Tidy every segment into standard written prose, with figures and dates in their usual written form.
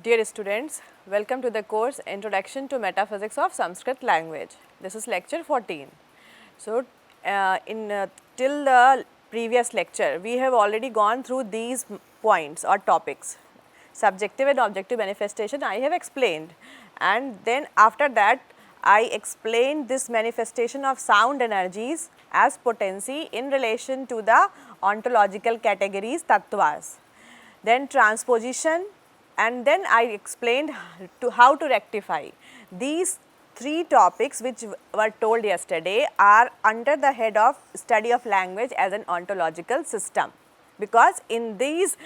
Dear students, welcome to the course Introduction to Metaphysics of Sanskrit Language. This is lecture 14. So, till the previous lecture, we have already gone through these points or topics. Subjective and objective manifestation I have explained, and then after that I explained this manifestation of sound energies as potency in relation to the ontological categories tattvas. Then transposition, and then I explained how to rectify. These three topics which were told yesterday are under the head of study of language as an ontological system, because in these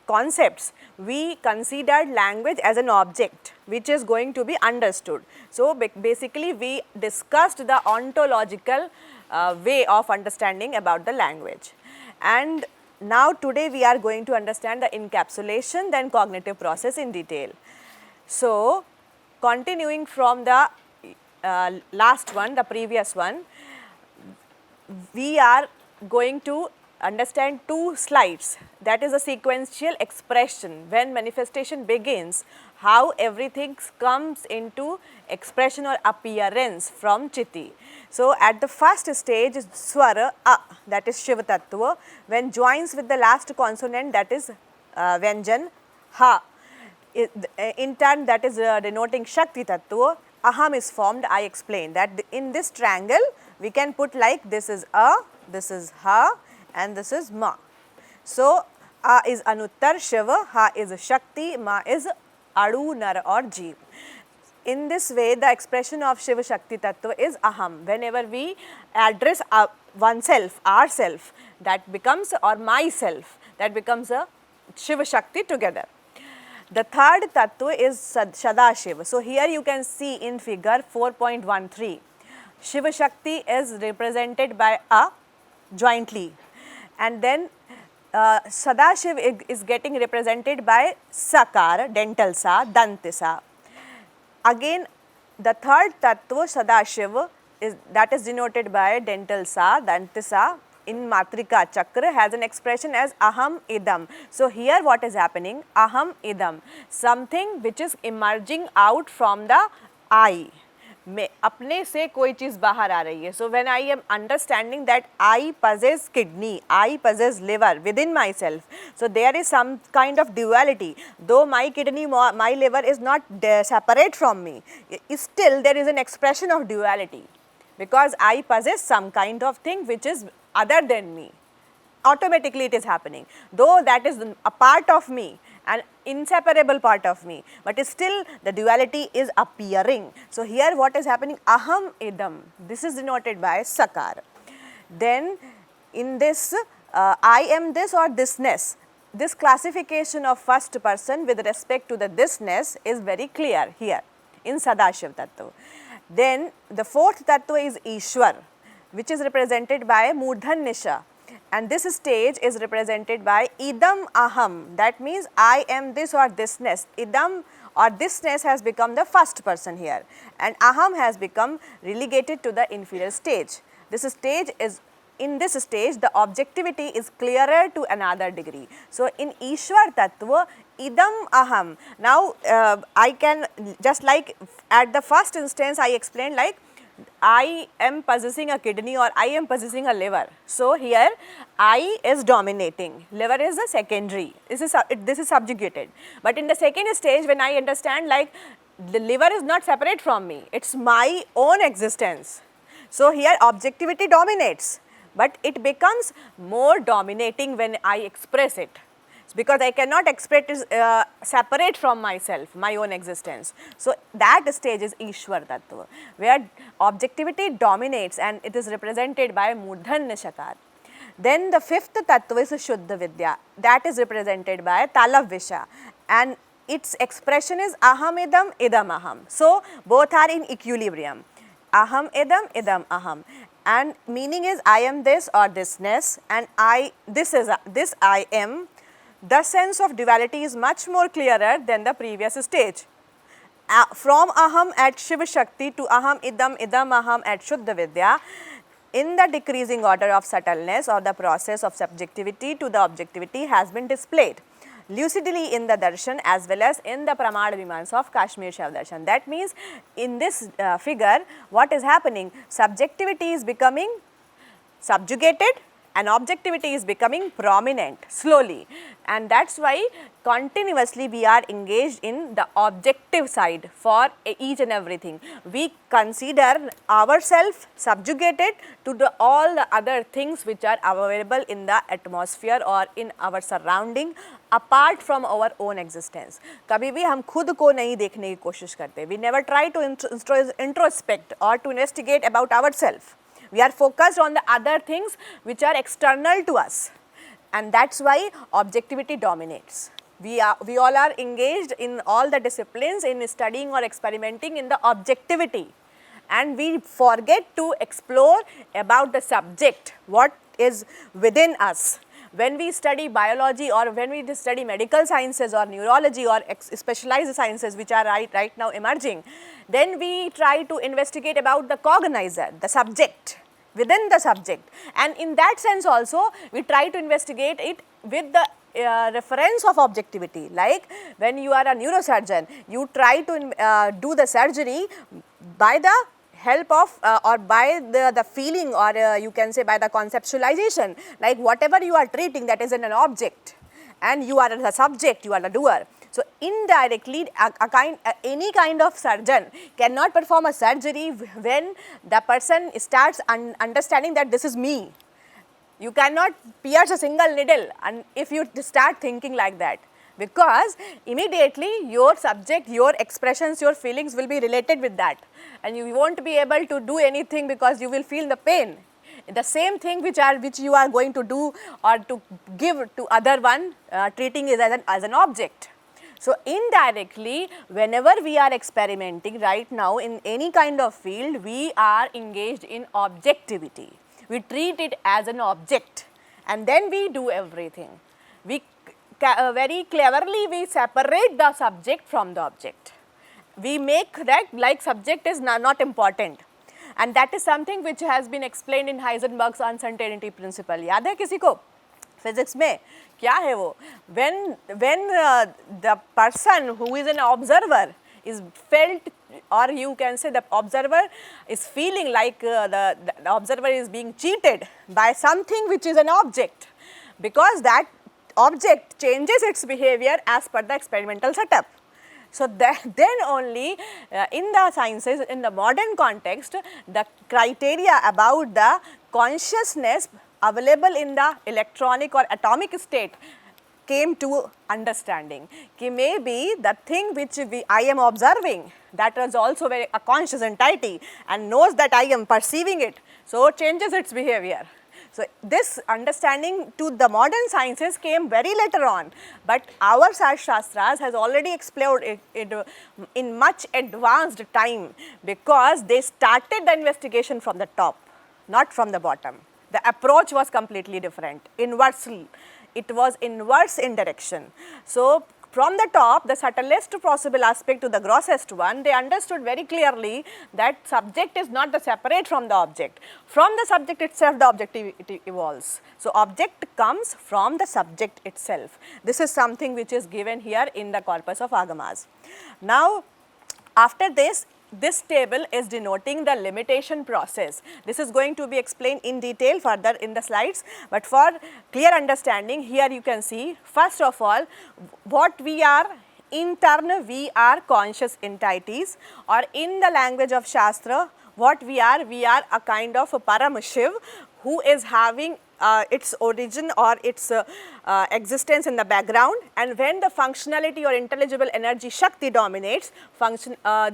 concepts we considered language as an object which is going to be understood. So, basically we discussed the ontological way of understanding about the language, and now today we are going to understand the encapsulation then cognitive process in detail. So, continuing from the last one, the previous one, we are going to understand two slides, that is a sequential expression. When manifestation begins, how everything comes into expression or appearance from Citi. So, at the first stage is swara a, that is Shiva Tattva, when joins with the last consonant, that is Vyanjan ha. In turn, that is denoting Shakti Tattva. Aham is formed. I explained that in this triangle we can put like this is a, this is ha, and this is ma. So, a is Anuttar Shiva, ha is Shakti, ma is Adu, Nar or Jeev. In this way, the expression of Shiva Shakti Tattva is aham. Whenever we address oneself, ourself, that becomes, or myself, that becomes a Shiva Shakti together. The third Tattva is Sadashiva. So, here you can see in figure 4.13, Shiva Shakti is represented by a jointly, and then Sadashiv is getting represented by Sakar, dental sa, dantisa. Again, the third Tattva Sadashiva is, that is denoted by dental sa, dantisa in Matrika Chakra, has an expression as aham idam. So, here what is happening? Aham idam, something which is emerging out from the I. में अपने से कोई चीज़ बाहर आ रही है. So, when I am understanding that I possess kidney, I possess liver within myself, so there is some kind of duality. Though my kidney, my liver is not separate from me, still there is an expression of duality, because I possess some kind of thing which is other than me. Automatically it is happening, though that is a part of me, an inseparable part of me, but still the duality is appearing. So, here what is happening? Aham idam, this is denoted by sakar. Then in this I am this or thisness, this classification of first person with respect to the thisness is very clear here in Sadashiv Tattva. Then the fourth Tattva is Ishwar, which is represented by Murdhan Nisha. And this stage is represented by idam aham, that means I am this or thisness. Idam or thisness has become the first person here, and aham has become relegated to the inferior stage. This stage is, in this stage the objectivity is clearer to another degree. So, in Ishwar Tattva, idam aham, now I can, just like at the first instance I explained, like I am possessing a kidney or I am possessing a liver. So, here I is dominating, liver is a secondary, this is subjugated. But in the second stage, when I understand like the liver is not separate from me, it is my own existence. So, here objectivity dominates, but it becomes more dominating when I express it, because I cannot express it separate from myself, my own existence. So, that stage is Ishwar Tattva, where objectivity dominates and it is represented by Murdhan Nishakar. Then the fifth Tattva is Shuddha Vidya, that is represented by Talav Visha, and its expression is aham idam, idam aham. So, both are in equilibrium, aham idam, idam aham, and meaning is I am this or thisness, and this I am. The sense of duality is much more clearer than the previous stage. From aham at Shiva Shakti to aham idam, idam aham at Shuddha Vidya, in the decreasing order of subtleness or the process of subjectivity to the objectivity has been displayed. lucidly in the darshan as well as in the pramana mimamsa of Kashmir Shaiva darshan. That means in this figure what is happening? Subjectivity is becoming subjugated and objectivity is becoming prominent slowly, and that is why continuously we are engaged in the objective side for each and everything. We consider ourselves subjugated to all the other things which are available in the atmosphere or in our surrounding apart from our own existence. कभी भी हम खुद को नहीं देखने की कोशिश करते. We never try to introspect or to investigate about ourselves. We are focused on the other things which are external to us, and that is why objectivity dominates. We all are engaged in all the disciplines in studying or experimenting in the objectivity, and we forget to explore about the subject, what is within us. When we study biology or when we study medical sciences or neurology or specialized sciences which are right now emerging, then we try to investigate about the cognizer, the subject, within the subject, and in that sense also we try to investigate it with the reference of objectivity. Like when you are a neurosurgeon, you try to do the surgery by the help of or by the feeling, or you can say by the conceptualization, like whatever you are treating, that is an object and you are the subject, you are the doer. So indirectly any kind of surgeon cannot perform a surgery when the person starts understanding that this is me. You cannot pierce a single needle and if you start thinking like that, because immediately your subject, your expressions, your feelings will be related with that, and you won't be able to do anything because you will feel the pain. The same thing which you are going to do or to give to other one, treating it as an object. So indirectly, whenever we are experimenting right now in any kind of field, we are engaged in objectivity. We treat it as an object and then we do everything. We very cleverly we separate the subject from the object. We make that like subject is not important, and that is something which has been explained in Heisenberg's uncertainty principle. याद है किसी को physics में क्या है वो? When the person who is an observer is felt, or you can say the observer is feeling like the observer is being cheated by something which is an object, because that object changes its behavior as per the experimental setup. So then only in the sciences, in the modern context, the criteria about the consciousness available in the electronic or atomic state came to understanding. Ki maybe the thing which I am observing, that is also a conscious entity and knows that I am perceiving it, so changes its behavior. So this understanding to the modern sciences came very later on, but our Shastras has already explored it in much advanced time, because they started the investigation from the top, not from the bottom. The approach was completely different, inversely. It was inverse in direction. So from the top, the subtlest possible aspect to the grossest one, they understood very clearly that subject is not the separate from the object. From the subject itself, the objectivity evolves. So object comes from the subject itself. This is something which is given here in the corpus of agamas. Now, after this table is denoting the limitation process. This is going to be explained in detail further in the slides, but for clear understanding, here you can see, first of all, what we are. In turn, we are conscious entities, or in the language of Shastra, what we are a kind of a Paramashiv who is having its origin or its existence in the background, and when the functionality or intelligible energy Shakti dominates,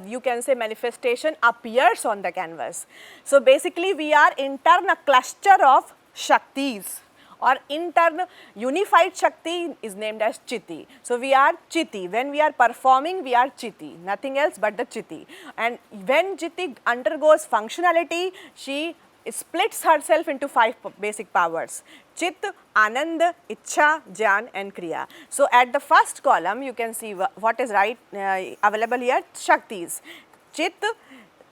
you can say manifestation appears on the canvas. So basically we are in turn a cluster of Shaktis, or internal unified Shakti is named as Citi. So we are Citi. When we are performing, we are Citi, nothing else but the Citi. And when Citi undergoes functionality, she splits herself into 5 basic powers: Chit, Anand, Icchā, Jnāna and Kriya. So at the first column you can see what is available here, Shaktis: Chit,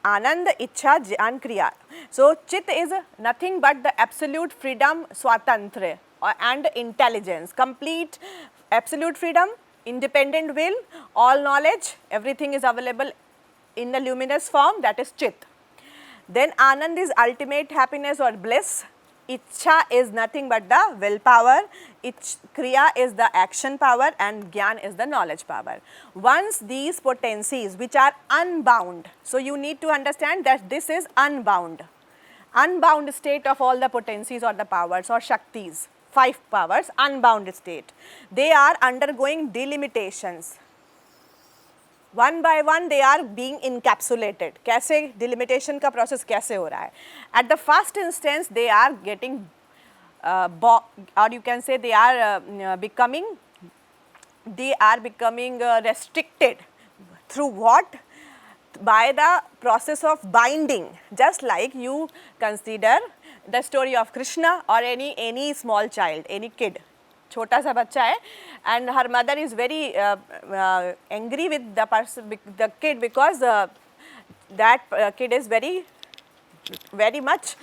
Anand, Icchā, Jnāna, Kriya. So Chit is nothing but the absolute freedom, swatantra, and intelligence, complete absolute freedom, independent will, all knowledge, everything is available in the luminous form, that is Chit. Then Anand is ultimate happiness or bliss. Icchā is nothing but the willpower. Kriyā is the action power and jnāna is the knowledge power. Once these potencies which are unbound, so you need to understand that this is unbound state of all the potencies or the powers or shaktis, 5 powers, unbound state. They are undergoing delimitations. One by one they are being encapsulated. कैसे delimitation का process कैसे हो रहा है? At the first instance they are getting or you can say they are becoming restricted through what? By the process of binding. Just like you consider the story of Krishna or any small child, any kid. छोटा सा बच्चा है and her mother is very angry with the kid because that kid is very much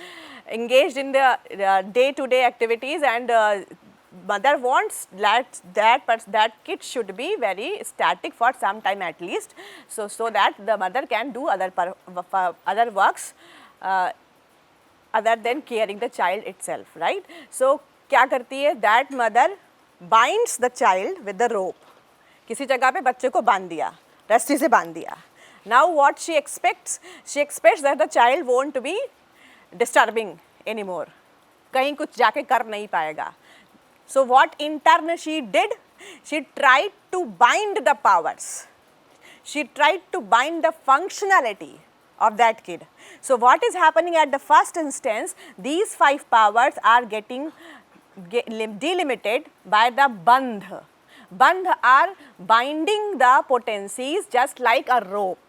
engaged in the day-to-day activities and mother wants that kid should be very static for some time at least, so that the mother can do other works other than caring the child itself, right? So क्या करती है? That mother binds the child with the rope. किसी जगह पे बच्चे को बांध दिया, रस्सी से बांध दिया. Now what she expects? She expects that the child won't be disturbing anymore. कहीं कुछ जाके कर नहीं पाएगा. So what in turn she did? She tried to bind the powers. She tried to bind the functionality of that kid. So what is happening at the first instance? These 5 powers are getting delimited by the bandh. Bandh are binding the potencies just like a rope.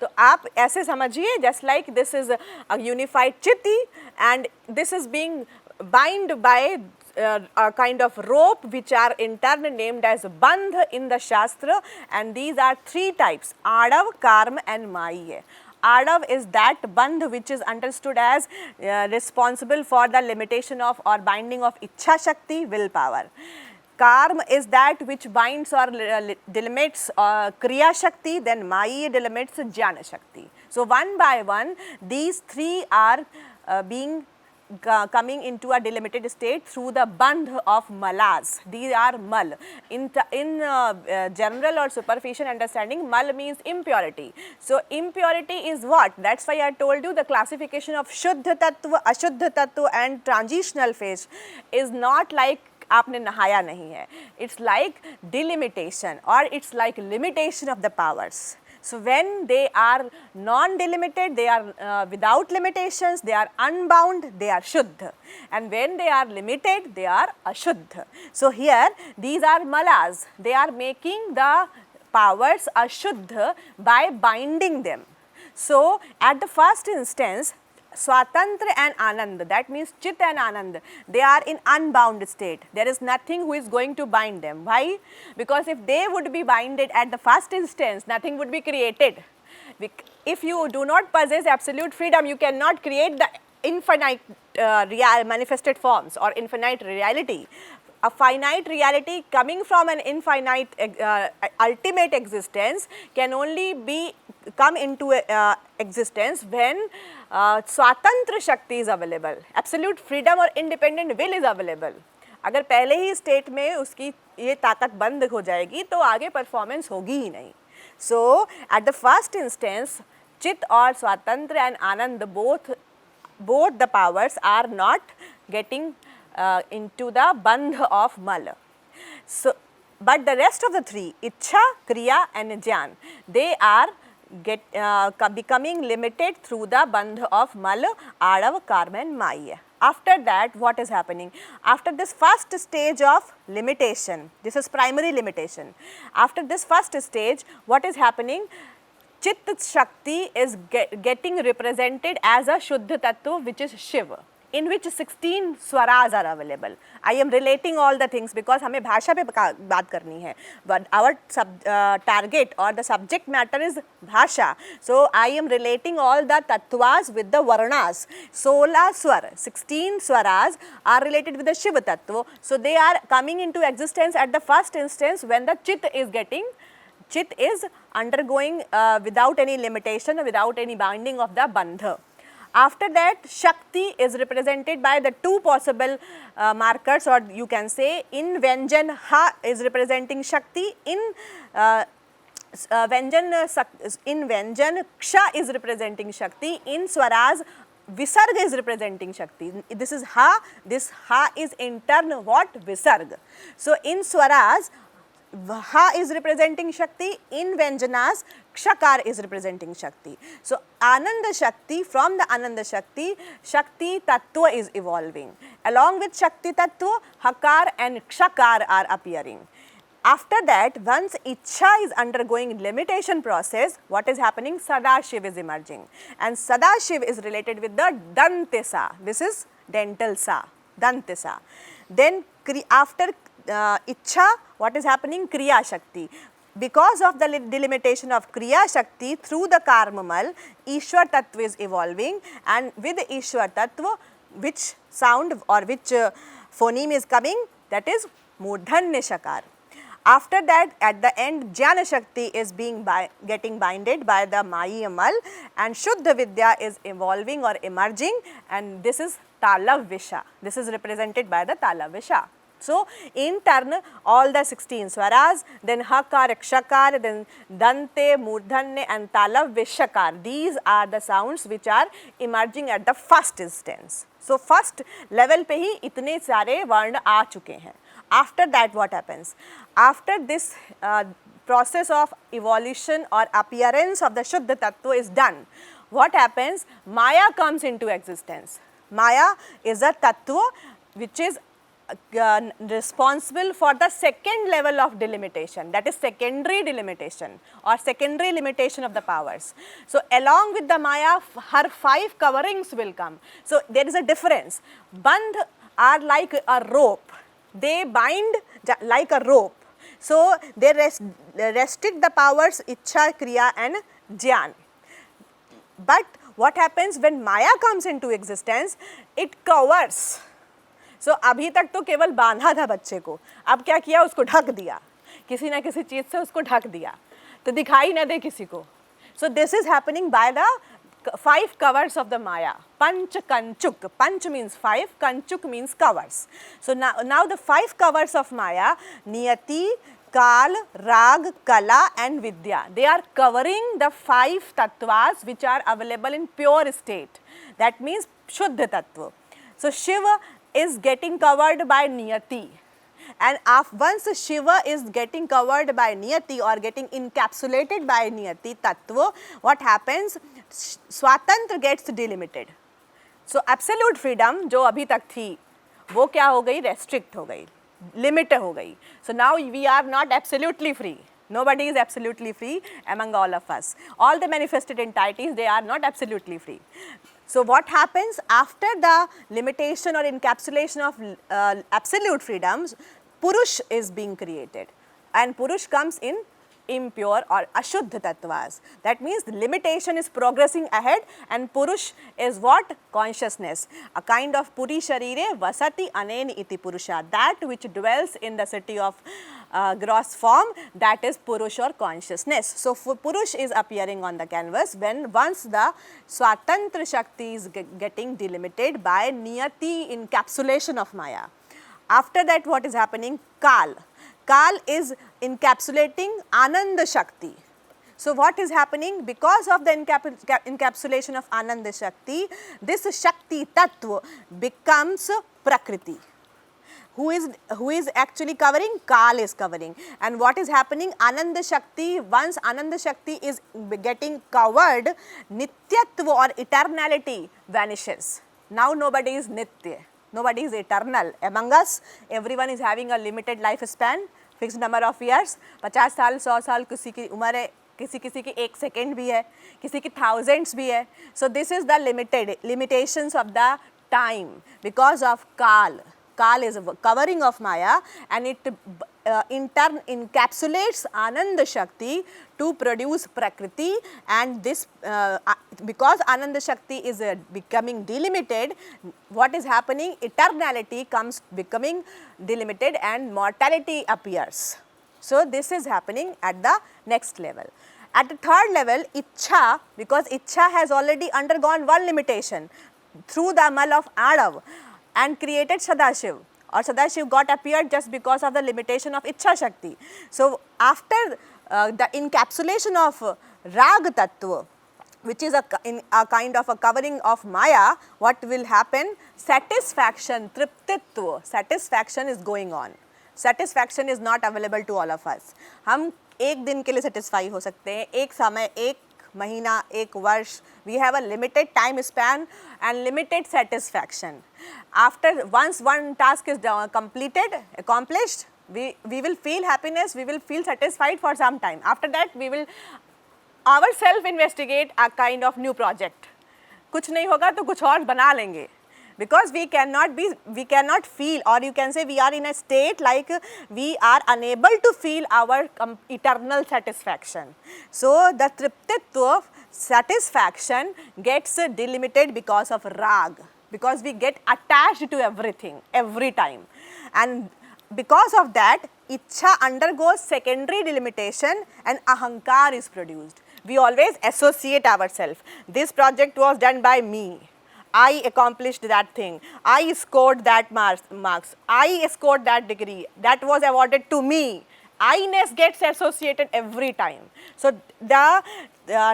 तो आप ऐसे समझिए just like this is a unified Citi and this is being bind by a kind of rope which are in turn named as bandh in the Shastra, and these are 3 types: Āṇava, Kārma and Māyīya. Āṇava is that bandh which is understood as responsible for the limitation of or binding of icchā śakti, willpower. Kārma is that which binds or delimits kriyā śakti, then Māyīya delimits jñāna śakti. So one by one these 3 are coming into a delimited state through the bandh of malas. These are mal. In general or superficial understanding, mal means impurity. So impurity is what? That's why I told you the classification of Shuddha Tattva, Ashuddha Tattva and transitional phase is not like आपने नहाया नहीं है. It's like delimitation or it's like limitation of the powers. So when they are non-delimited, they are without limitations, they are unbound, they are Shuddha. And when they are limited, they are Ashuddha. So here these are malas, they are making the powers Ashuddha by binding them. So at the first instance, Swatantra and Ananda, that means Chit and Ananda, they are in unbound state. There is nothing who is going to bind them. Why? Because if they would be binded at the first instance, nothing would be created. If you do not possess absolute freedom, you cannot create the infinite manifested forms or infinite reality. A finite reality coming from an infinite ultimate existence can only come into existence when स्वातंत्र शक्ति is available, absolute freedom और independent will is available. अगर पहले ही state में उसकी ये ताकत बंद हो जाएगी तो आगे परफॉर्मेंस होगी ही नहीं. So at the first instance, चित और स्वातंत्र and Anand both the powers are not getting into the bandh of mal. So but the rest of the 3, icchā, kriyā and jnāna, they are becoming limited through the bandh of mal, āṇava, Kārma and Māyīya. After that, what is happening? After this first stage of limitation, this is primary limitation. After this first stage, what is happening? Chit Shakti is getting represented as a Shuddha Tattva, which is Shiva. in which 16 swaras are available. I am relating all the things because हमें भाषा पे बात करनी है, but our target or the subject matter is भाषा. So I am relating all the tattvas with the varnas. 16 swar, 16 swaras are related with the Shiva tattva. So they are coming into existence at the first instance when the Chit is undergoing without any limitation or without any binding of the bandha. After that, Shakti is represented by the two possible markers, or you can say in Vyanjan Ha is representing Shakti, in Vyanjan Ksha is representing Shakti, in Swaras Visarga is representing Shakti. This is Ha, this Ha is in turn what? Visarga. So in Swaras, Ha is representing Shakti, in Vyanjanas, Kshakar is representing Shakti. So Ananda Shakti, from the Ananda Shakti, Shakti Tattva is evolving. Along with Shakti Tattva, Hakar and Kshakar are appearing. After that, once icchā is undergoing limitation process, what is happening? Sadashiv is emerging. And Sadashiv is related with the Dantesa. This is dental Sa, Dantesa. Then after icchā, what is happening? Kriya Shakti. Because of the delimitation of Kriya Shakti through the Kārma Mala, Ishwar Tattva is evolving, and with the Ishwar Tattva, which sound or which phoneme is coming? That is Murdhanya Shakar. After that, at the end, jñāna Shakti is getting binded by the Māyīya Mala, and Shuddha Vidya is evolving or emerging, and this is Talavvisha. This is represented by the Talavvisha. So in turn, all the 16 swaras, then Hakar, Kshakar, then Dante, Murdhanya and Talavvishakar. These are the sounds which are emerging at the first instance. So first level पे ही इतने सारे वर्ण आ चुके हैं. After that, what happens? After this process of evolution or appearance of the Shuddha Tattva is done, what happens? Maya comes into existence. Maya is a Tattva which is responsible for the second level of delimitation, that is secondary delimitation or secondary limitation of the powers. So along with the Maya, her 5 coverings will come. So there is a difference. Bandh are like a rope. They bind like a rope. So they restrict the powers icchā, kriya and jñāna. But what happens when Maya comes into existence? It covers. So अभी तक तो केवल बांधा था बच्चे को, अब क्या किया? उसको ढक दिया, किसी ना किसी चीज़ से उसको ढक दिया तो दिखाई ना दे किसी को. So this is happening by the 5 covers of the Maya. Panch Kañcuk. Panch means 5, Kañcuk means covers. So now the 5 covers of Maya, Niyati, Kal, Rag, Kala and Vidya. They are covering the 5 tattvas which are available in pure state. That means Shuddha Tattva. So Shiva is getting covered by Niyati, and once Shiva is getting covered by Niyati or getting encapsulated by Niyati Tattva, what happens? Swatantra gets delimited. So absolute freedom जो अभी तक थी वो क्या हो गई? Restrict हो गई, limit हो गई. So now we are not absolutely free. Nobody is absolutely free among all of us. All the manifested entities, they are not absolutely free. So what happens after the limitation or encapsulation of absolute freedoms? Purush is being created, and Purush comes in impure or ashuddha tattvas. That means the limitation is progressing ahead, and Purush is what? Consciousness. A kind of Puri Sharire Vasati Anen iti Purusha. That which dwells in the city of gross form, that is Purush or consciousness. So Purush is appearing on the canvas once the Swatantra Shakti is getting delimited by Niyati encapsulation of Maya. After that, what is happening? Kal. Kal is encapsulating Ananda Shakti. So what is happening? Because of the encapsulation of Ananda Shakti, this Shakti Tattva becomes Prakriti. Who is actually covering? Kal is covering. And what is happening? Ananda Shakti, once Ananda Shakti is getting covered, Nityatva or eternality vanishes. Now nobody is Nitya. Nobody is eternal. Among us, everyone is having a limited lifespan, fixed number of years. 50 साल, 100 साल, किसी की उम्र है, किसी की 1 second भी है, किसी की thousands भी है. So this is the limitations of the time, because of Kal. Kal is a covering of Maya, and it in turn encapsulates Ananda Shakti to produce Prakriti, and this because Ananda Shakti is becoming delimited, what is happening? Eternality comes becoming delimited and mortality appears. So this is happening at the next level. At the third level, icchā, because icchā has already undergone one limitation through the Mal of Āṇava and created Sadashiv, or Sadashiv got appeared just because of the limitation of icchā Shakti. So after the encapsulation of Rag Tattva, which is a kind of a covering of Maya, what will happen? Satisfaction, triptitva, satisfaction is going on. Satisfaction is not available to all of us. हम एक दिन के लिए satisfy हो सकते हैं, एक समय, एक महीना, एक वर्ष. We have a limited time span and limited satisfaction. After once one task is completed, accomplished, we will feel happiness, we will feel satisfied for some time. After that, we will ourselves investigate a kind of new project. कुछ नहीं होगा तो कुछ और बना लेंगे. Because we cannot feel, or you can say we are in a state like we are unable to feel our eternal satisfaction. So the triptitva, satisfaction, gets delimited because of rag, because we get attached to everything every time, and because of that icchā undergoes secondary delimitation and ahankar is produced. We always associate ourselves. This project was done by me. I accomplished that thing. I scored that marks. I scored that degree. That was awarded to me. I-ness gets associated every time. So the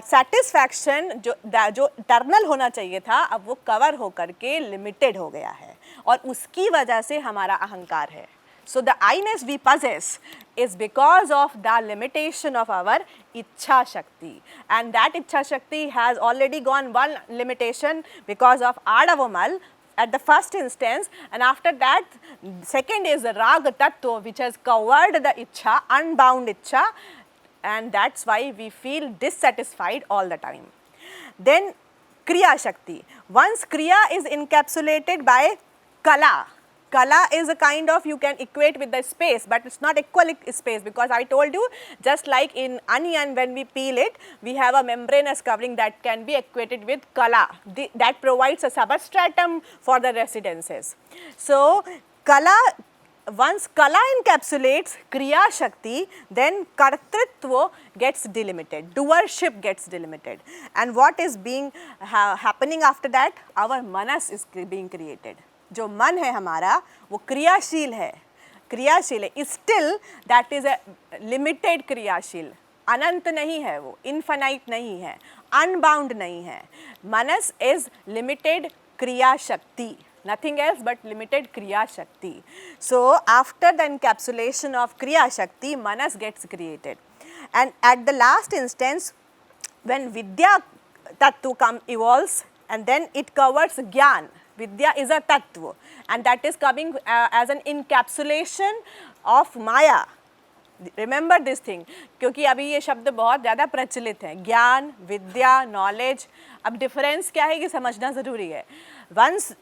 satisfaction जो eternal होना चाहिए था, अब वो cover हो करके limited हो गया है, और उसकी वजह से हमारा अहंकार है. So the I-ness we possess is because of the limitation of our icchā Shakti, and that icchā Shakti has already gone one limitation because of Āṇava Mala at the first instance, and after that second is the Rag Tattva, which has covered the icchā, unbound icchā, and that's why we feel dissatisfied all the time. Then kriyā Shakti. Once kriya is encapsulated by kala. Kala is a kind of, you can equate with the space, but it's not equal space, because I told you, just like in onion when we peel it, we have a membranous covering that can be equated with kala. That provides a substratum for the residences. So kala, once kala encapsulates kriya Shakti, then kartritva gets delimited, doer-ship gets delimited. And what is being happening after that? Our manas is being created. जो मन है हमारा वो क्रियाशील है, still that is a limited क्रियाशील, अनंत नहीं है, वो इनफाइनाइट नहीं है, अनबाउंड नहीं है. मनस इज लिमिटेड क्रिया शक्ति, nothing else but limited kriya shakti. So after the encapsulation of kriya shakti, manas gets created, and at the last instance when vidya tattva evolves, and then it covers jnāna. Vidya is a tattva, and that is coming as an encapsulation of Māyā. Remember this thing, क्योंकि अभी ये शब्द बहुत ज़्यादा प्रचलित हैं, ज्ञान, विद्या, knowledge. अब डिफरेंस क्या है ये समझना ज़रूरी है. Once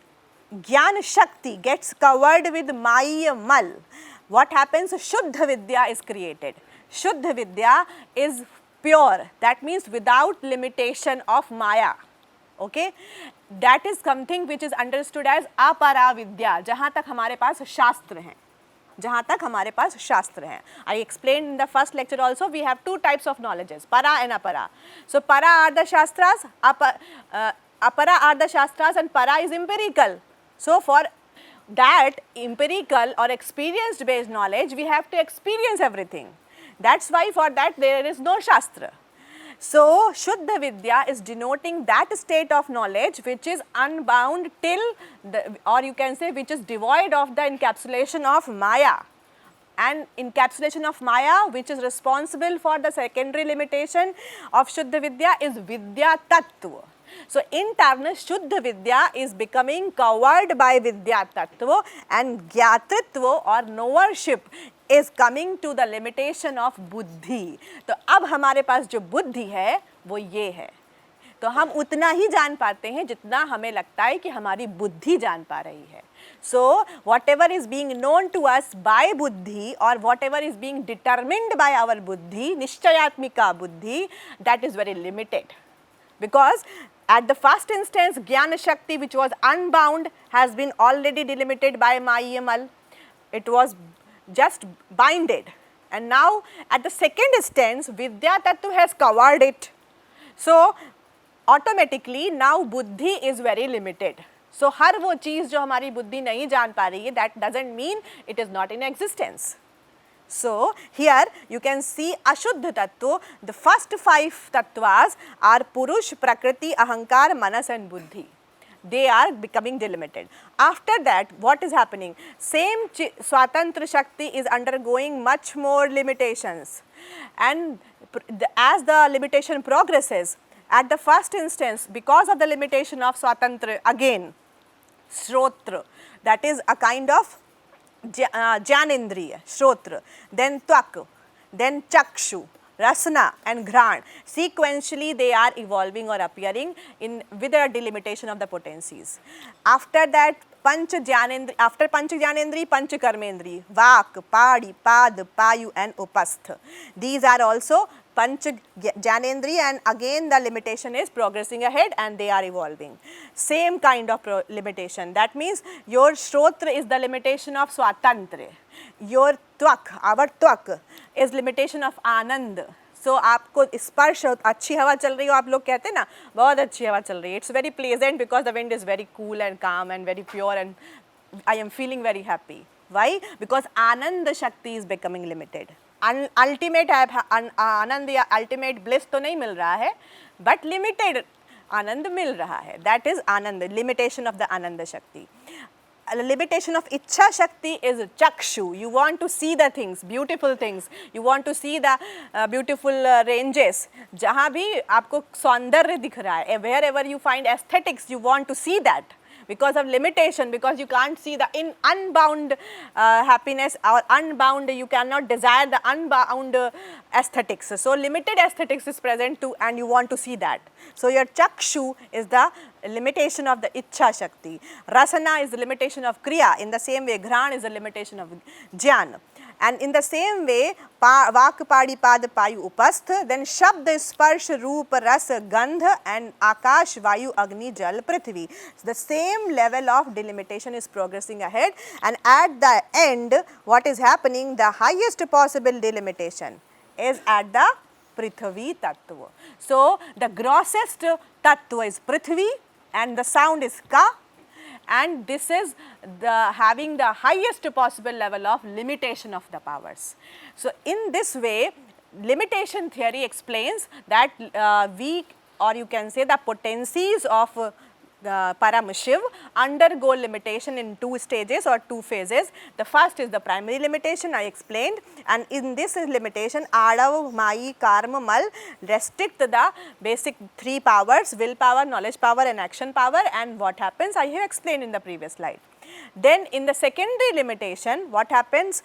ज्ञान शक्ति gets covered with Māyīya Mala, what happens? Shuddha Vidya is created. Shuddha Vidya is pure, that means without limitation of Māyā. Okay, that is something which is understood as अपरा विद्या, जहाँ तक हमारे पास शास्त्र हैं, जहाँ तक हमारे पास शास्त्र हैं. I explained in the first lecture also, we have two types of knowledges, para and apara. So para are the shastras, apara are the shastras, and para is empirical. So for that empirical or experience based knowledge, we have to experience everything. That's why for that there is no shastra. So Shuddha Vidya is denoting that state of knowledge which is unbound till or you can say which is devoid of the encapsulation of Māyā. And encapsulation of Māyā, which is responsible for the secondary limitation of Shuddha Vidya, is Vidya Tattva. So in turn, Shuddha Vidya is becoming covered by Vidya Tattva, and Gyatritva or knowership is coming to the limitation of बुद्धि. तो अब हमारे पास जो बुद्धि है वो ये है. तो हम उतना ही जान पाते हैं जितना हमें लगता है कि हमारी बुद्धि जान पा रही है. So whatever is being known to us by buddhi or whatever is being determined by our buddhi, nishchayatmika buddhi, that is very limited. Because at the first instance, jnana shakti, which was unbound, has been already delimited by Māyīya Mala. It was just binded. And now at the second instance, vidya tattva has covered it. So automatically now buddhi is very limited. So हर वो चीज़ जो हमारी बुद्धि नहीं जान पा रही है, that doesn't mean it is not in existence. So here you can see Ashuddha Tattva, the first 5 tattvas are Purush, Prakriti, Ahankar, Manas and Buddhi. They are becoming delimited. After that, what is happening? Same Swatantra Shakti is undergoing much more limitations, and as the limitation progresses, at the first instance, because of the limitation of Swatantra, again Shrotra, that is a kind of Jnanendriya, Shrotra, then Tvak, then Chakshu, Rasana and Ghran. Sequentially they are evolving or appearing with a delimitation of the potencies. After that, Panch Jnanendri, after Panch Jnanendri, Panch Karmendri, Vak, Padi, Pad, Payu and Upastha. These are also Panch Jnanendri, and again the limitation is progressing ahead and they are evolving. Same kind of limitation. That means your Shrotra is the limitation of Swatantra. Your Tvak, our Tvak is limitation of Anand. So आपको स्पर्श अच्छी हवा चल रही हो, आप लोग कहते हैं ना बहुत अच्छी हवा चल रही है. It's very pleasant because the wind is very cool and calm and very pure and I am feeling very happy. Why? Because Anand Shakti is becoming limited. Ultimate आनंद या ultimate bliss तो नहीं मिल रहा है, but limited आनंद मिल रहा है. That is Anand, limitation of the Ananda Shakti. Limitation of icchā shakti is chakshu. You want to see the things, beautiful things. You want to see the beautiful ranges. जहाँ भी आपको सौंदर्य दिख रहा है, wherever you find aesthetics, you want to see that. Because of limitation, because you can't see the unbound happiness or unbound, you cannot desire the unbound aesthetics. So limited aesthetics is present too and you want to see that. So your chakshu is the limitation of the icchā shakti. Rasana is the limitation of kriya. In the same way, ghran is the limitation of jnana. And in the same way, vak, padi, pad, payu, upastha, then shabd, sparsh, roop, ras, gandha and akash, vayu, agni, jal, prithvi. So the same level of delimitation is progressing ahead, and at the end, what is happening, the highest possible delimitation is at the prithvi tattva. So the grossest tattva is prithvi and the sound is ka. And this is having the highest possible level of limitation of the powers. So in this way, limitation theory explains that we, or you can say the potencies of Paramashiv undergo limitation in 2 stages or 2 phases. The first is the primary limitation I explained, and in this limitation Āṇava, Māyī, Kārma, Mala restrict the basic 3 powers: will power, knowledge power and action power, and what happens I have explained in the previous slide. Then in the secondary limitation, what happens,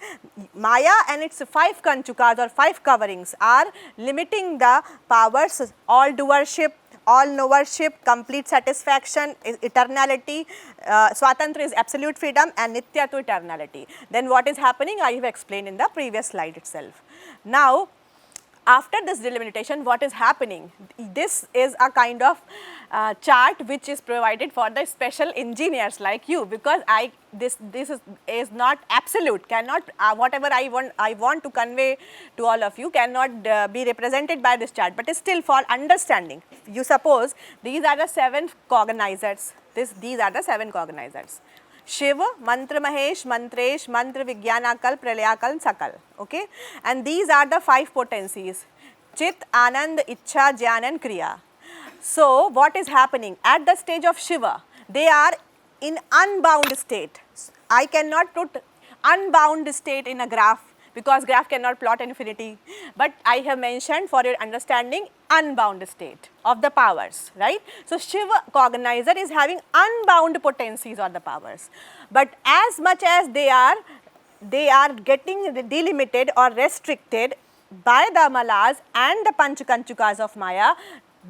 Maya and its 5 Kañcukas or 5 coverings are limiting the powers: all doer-ship, all knower-ship, complete satisfaction, eternality, Swatantra is absolute freedom, and Nitya to eternality. Then what is happening I have explained in the previous slide itself. Now after this delimitation, what is happening? This is a kind of chart which is provided for the special engineers like you, because this is not absolute, cannot whatever I want to convey to all of you cannot be represented by this chart, but still for understanding. You suppose these are the 7 cognizers. These are the 7 cognizers. Shiva, Mantra Mahesh, Mantresh, Mantra Vijnanakal, Pralayakal, Sakal. Okay? And these are the 5 potencies: Chit, Anand, Icchā, Jnana and Kriya. So what is happening? At the stage of Shiva, they are in unbound state. I cannot put unbound state in a graph because graph cannot plot infinity, but I have mentioned for your understanding unbound state of the powers, right? So Shiva cognizer is having unbound potencies or the powers, but as much as they are getting delimited or restricted by the malas and the Kañcukas of Māyā,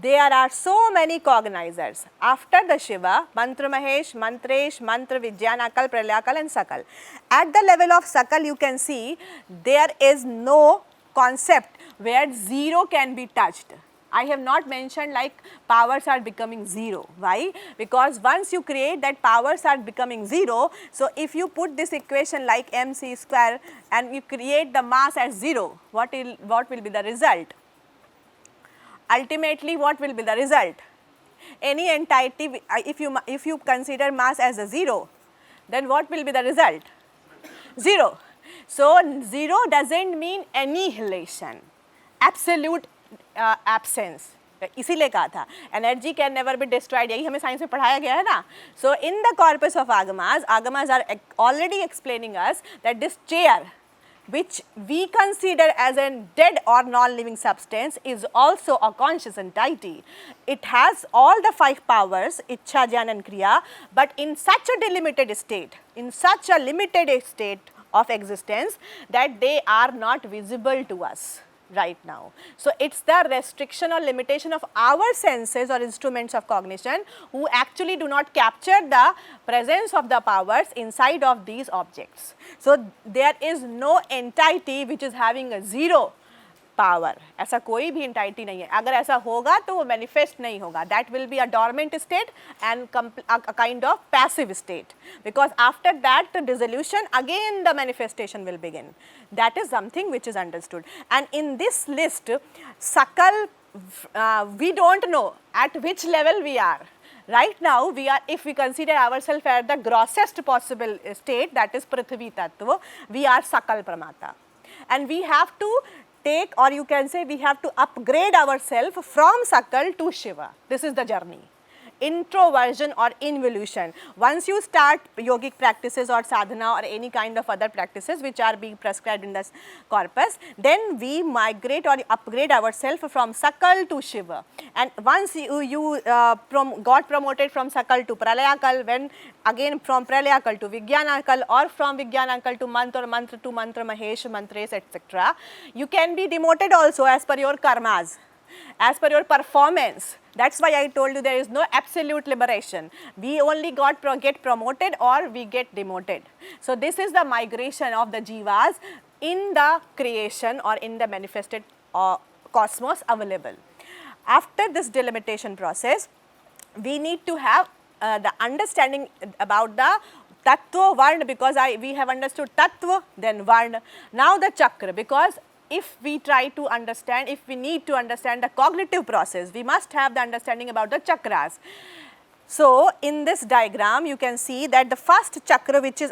there are so many cognizers. After the Shiva, Mantra Mahesh, Mantresh, Mantra Vijnanakal, Pralyakal and Sakal. At the level of Sakal, you can see there is no concept where zero can be touched. I have not mentioned like powers are becoming zero. Why? Because once you create that powers are becoming zero, so if you put this equation like mc square and you create the mass as zero, what will be the result? Ultimately, what will be the result? Any entity, if you consider mass as a zero, then what will be the result? Zero. So, zero doesn't mean annihilation, absolute absence. इसीलिए कहा था energy can never be destroyed, यही हमें science में पढ़ाया गया है ना. So, in the corpus of agamas are already explaining us that this chair, which we consider as a dead or non-living substance, is also a conscious entity. It has all the 5 powers, icchā, jñāna and kriyā, but in such a delimited state, in such a limited state of existence that they are not visible to us right now. So, it is the restriction or limitation of our senses or instruments of cognition who actually do not capture the presence of the powers inside of these objects. So, there is no entity which is having a zero power. ऐसा कोई भी entity नहीं है. अगर ऐसा होगा तो वो manifest नहीं होगा. That will be a dormant state and a kind of passive state. Because after that the dissolution, again the manifestation will begin. That is something which is understood. And in this list, Sakal, we don't know at which level we are. Right now, we are, if we consider ourselves at the grossest possible state, that is Prithvi Tattva, we are Sakal Pramata. And we have to take, or you can say we have to upgrade ourselves from Sakal to Shiva. This is the journey. Introversion or involution. Once you start yogic practices or sadhana or any kind of other practices which are being prescribed in this corpus, then we migrate or upgrade ourselves from Sakal to Shiva. And once you got promoted from Sakal to Pralayakal, when again from Pralayakal to Vijnanakal or from Vijnanakal to Mantra, or Mantra to Mantra Mahesh, Mantresh, etc., you can be demoted also as per your karmas, as per your performance. That's why I told you there is no absolute liberation. We only get promoted or we get demoted. So, this is the migration of the jivas in the creation or in the manifested cosmos available. After this delimitation process, we need to have the understanding about the tattva, varna, because we have understood tattva, then varna. Now the chakra, because if we try to understand, if we need to understand the cognitive process, we must have the understanding about the chakras. So, in this diagram, you can see that the first chakra which is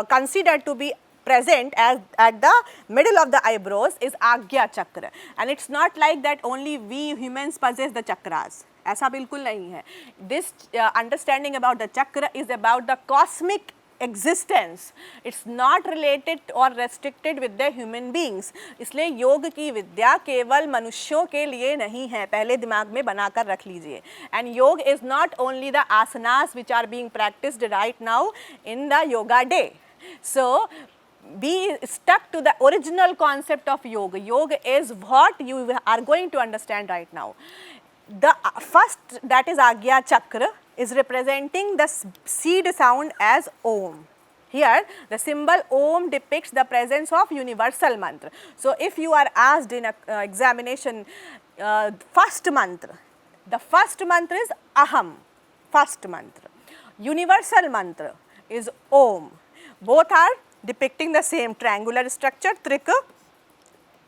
considered to be present as at the middle of the eyebrows is Agya chakra. And it is not like that only we humans possess the chakras. ऐसा बिल्कुल नहीं है. This understanding about the chakra is about the cosmic existence. It's not related or restricted with the human beings. इसलिए योग की विद्या केवल मनुष्यों के लिए नहीं है, पहले दिमाग में बनाकर रख लीजिए. And yoga is not only the asanas which are being practiced right now in the yoga day. So, be stuck to the original concept of yoga. Yoga is what you are going to understand right now. The first, that is Agya chakra, is representing the seed sound as Om. Here the symbol Om depicts the presence of universal mantra. So, if you are asked in a examination first mantra, the first mantra is Aham, first mantra. Universal mantra is Om. Both are depicting the same triangular structure, Trika,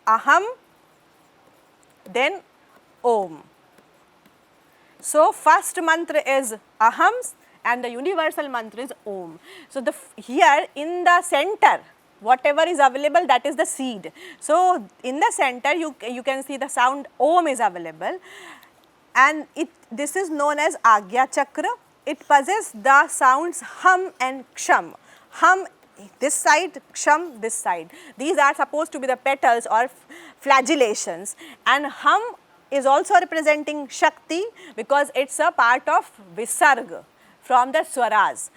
Aham, then Om. So, first mantra is Aham and the universal mantra is Om. So, here in the center, whatever is available, that is the seed. So, in the center you can see the sound Om is available, and this is known as Agya chakra. It possesses the sounds Hum and Ksham. Hum this side, Ksham this side. These are supposed to be the petals or flagellations, and Hum is also representing Shakti because it is a part of Visarga from the Swaras.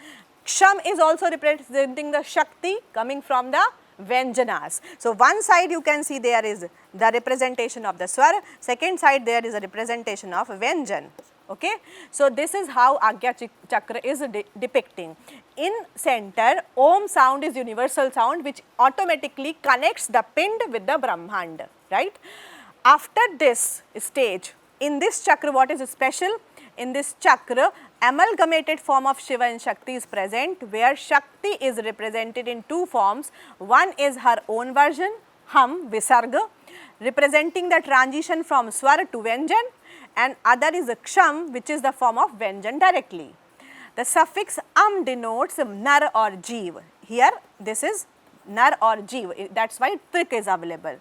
Ksham is also representing the Shakti coming from the Vyanjanas. So one side you can see there is the representation of the swar, second side there is a representation of Vyanjan. Okay. So this is how Agya Chakra is depicting. In center, Om sound is universal sound which automatically connects the pind with the Brahmand, right. After this stage, in this chakra what is special? In this chakra, amalgamated form of Shiva and Shakti is present, where Shakti is represented in two forms. One is her own version, Hum, Visarga, representing the transition from Swar to Vyanjan, and other is Ksham, which is the form of Vyanjan directly. The suffix denotes Nar or Jeev. Here this is Nar or Jeev, that is why Trik is available,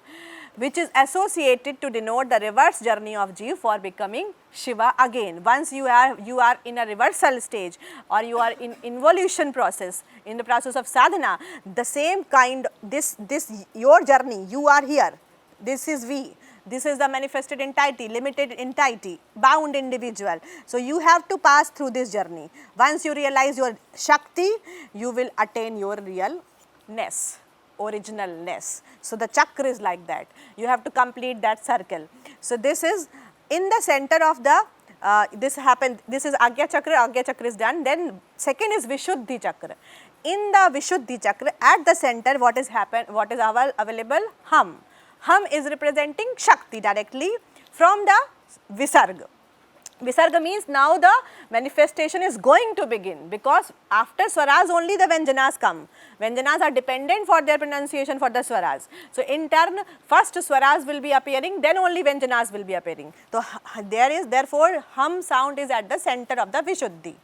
which is associated to denote the reverse journey of Jeev for becoming Shiva again. Once you are in a reversal stage, or you are in involution process, in the process of sadhana, the same kind, this your journey, you are here, this is we, this is the manifested entity, limited entity, bound individual. So you have to pass through this journey. Once you realize your Shakti, you will attain your realness, originalness. So the chakra is like that, you have to complete that circle. So this is in the center of the, this is Agya Chakra is done. Then second is Vishuddhi Chakra. In the Vishuddhi Chakra, at the center what is available? Hum. Hum is representing Shakti directly from the Visarga. Visarga means now the manifestation is going to begin, because after Swaras only the Vyanjanas come. Vyanjanas are dependent for their pronunciation for the Swaras. So in turn, first Swaras will be appearing, then only Vyanjanas will be appearing. So therefore Hum sound is at the center of the Vishuddhi.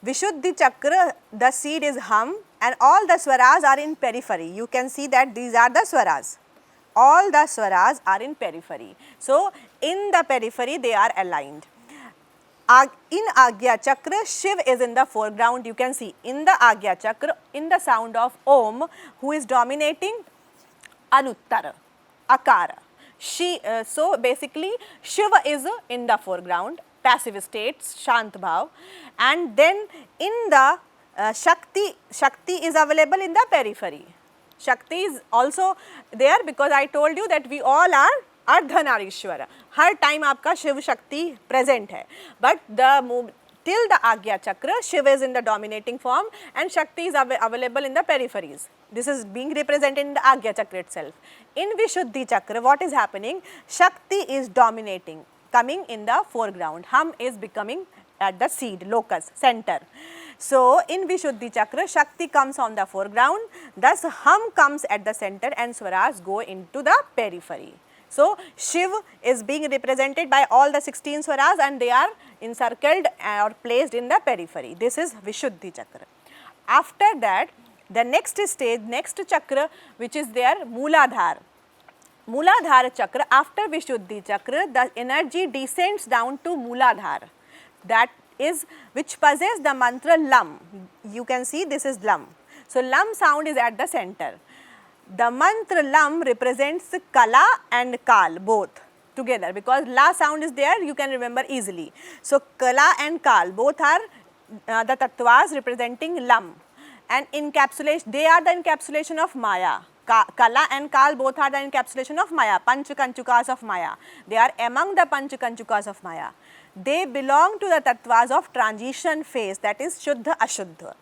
Vishuddhi Chakra, the seed is Hum, and all the Swaras are in periphery. You can see that these are the Swaras. All the Swaras are in periphery. So in the periphery they are aligned. In Agya Chakra, Shiv is in the foreground. You can see in the Agya Chakra, in the sound of Om, who is dominating Anuttara, Akara. So basically Shiva is in the foreground, passive states, Shant Bhav, and then in the Shakti is available in the periphery. Shakti is also there because I told you that we all are Ardhanarishwara. Her time आपका Shiv Shakti present है, but till the Agya Chakra, Shiva is in the dominating form and Shakti is available in the peripheries. This is being represented in the Agya Chakra itself. In Vishuddhi Chakra, what is happening? Shakti is dominating, coming in the foreground. Hum is becoming at the seed, locus, center. So in Vishuddhi Chakra, Shakti comes on the foreground, thus Hum comes at the center and Swaras go into the periphery. So Shiv is being represented by all the 16 Swaras and they are encircled or placed in the periphery. This is Vishuddhi Chakra. After that, the next stage, next chakra which is there, Mooladhara. Mooladhara Chakra, after Vishuddhi Chakra, the energy descends down to Mooladhara. That is which possess the mantra Lam. You can see this is Lam. So Lam sound is at the center. The mantra Lam represents Kala and Kal both together, because La sound is there, you can remember easily. So Kala and Kal both are the tattvas representing Lam, and encapsulation, they are the encapsulation of Maya. Kala and Kal both are the encapsulation of Maya, Kañcukas of Māyā. They are among the Kañcukas of Māyā. They belong to the tattvas of transition phase, that is Shuddha Ashuddha.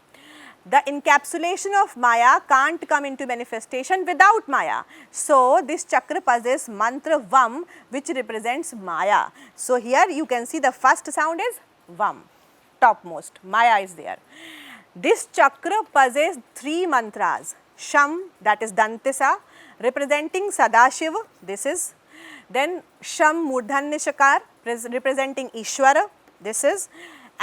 The encapsulation of Maya can't come into manifestation without Maya. So this chakra possesses mantra Vam, which represents Maya. So here you can see the first sound is Vam, topmost, Maya is there. This chakra possesses 3 mantras. Sham, that is Dantisa, representing Sadashiva, this is. Then Sham Murdhanya Shakar, representing Ishwara, this is.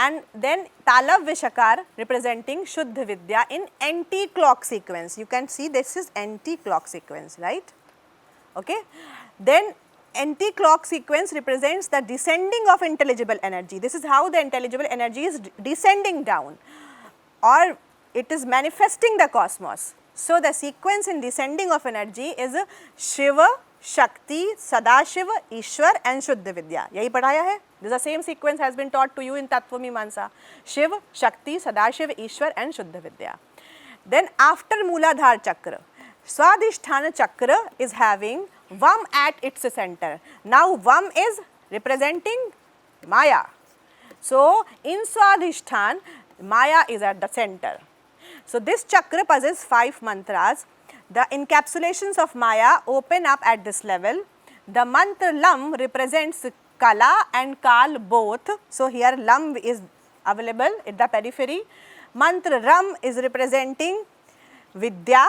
And then Talavya Shakar, representing Shuddha Vidya in anti-clock sequence. You can see this is anti-clock sequence, right? Okay. Then anti-clock sequence represents the descending of intelligible energy. This is how the intelligible energy is descending down, or it is manifesting the cosmos. So the sequence in descending of energy is Shiva, Shakti, Sadashiva, Ishwar and Shuddha Vidya. Yahi padhaya hai? This is the same sequence has been taught to you in Tattva Mīmānsa. Shiva, Shakti, Sadashiva, Ishwar and Shuddha Vidya. Then after Mooladhara Chakra, Swadhisthana chakra is having Vam at its center. Now Vam is representing Maya. So in Swadhisthana, Maya is at the center. So this chakra possesses 5 mantras. The encapsulations of Maya open up at this level. The mantra Lam represents Kala and Kal both. So here Lam is available at the periphery. Mantra Ram is representing Vidya.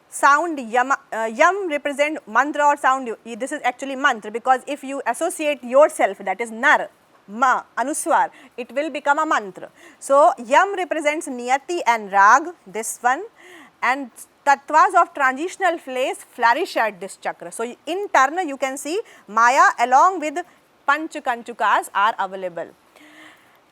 Sound Yam represent mantra or sound. This is actually mantra, because if you associate yourself, that is Nar, Ma, Anuswar, it will become a mantra. So Yam represents Niyati and Rag, this one, and tattvas of transitional phase flourish at this chakra. So in turn you can see Maya along with Panch Kañcukas are available.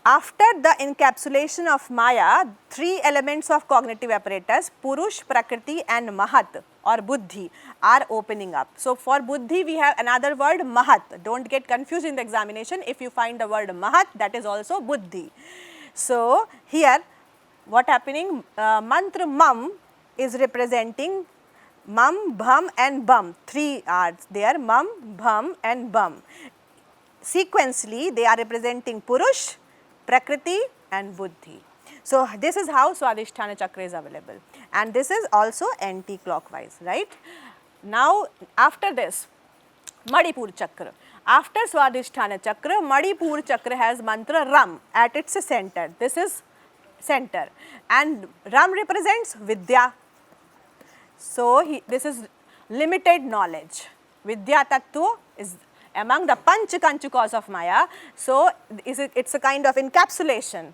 After the encapsulation of Maya, 3 elements of cognitive apparatus, Purush, Prakriti and Mahat or Buddhi are opening up. So for Buddhi we have another word Mahat. Don't get confused in the examination. If you find the word Mahat, that is also Buddhi. So here what happening, mantra Mam is representing Mam, Bham and Bam. 3 are there, Mam, Bham and Bam. Sequentially they are representing Purush, Prakriti and Buddhi. So this is how Swadhisthana chakra is available, and this is also anti-clockwise, right? Now after this, Manipur chakra. After Swadhisthana chakra, Manipur chakra has mantra Ram at its center. This is center, and Ram represents Vidya. So this is limited knowledge. Vidya tattva is among the Panch Kañcukas of Māyā. So it's a kind of encapsulation.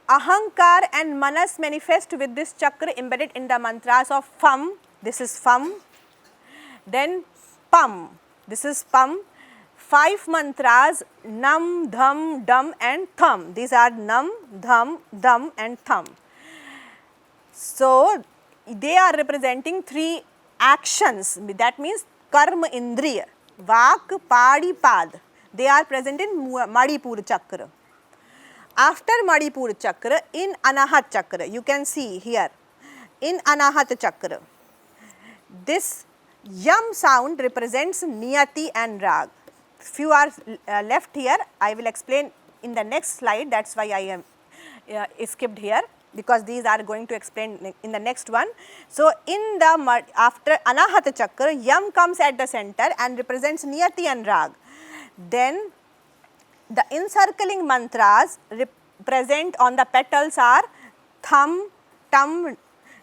Ahankar and Manas manifest with this chakra embedded in the mantras of Fam. This is Fam. Then Pam. This is Pam. 5 mantras Nam, Dham, Dam and Tham. These are Nam, Dham, Dam and Tham. So they are representing 3 actions. That means Karma Indriya, Vak, Padi, Pad. They are present in Manipur chakra. After Manipur chakra, in Anahat chakra, you can see here, in Anahat chakra, this Yam sound represents Niyati and Rag. Few are left here. I will explain in the next slide. That's why I am skipped here, because these are going to explain in the next one. So in the after Anahat chakra, Yam comes at the center and represents Niyati and Rag. Then the encircling mantras present on the petals are Tham, Tam.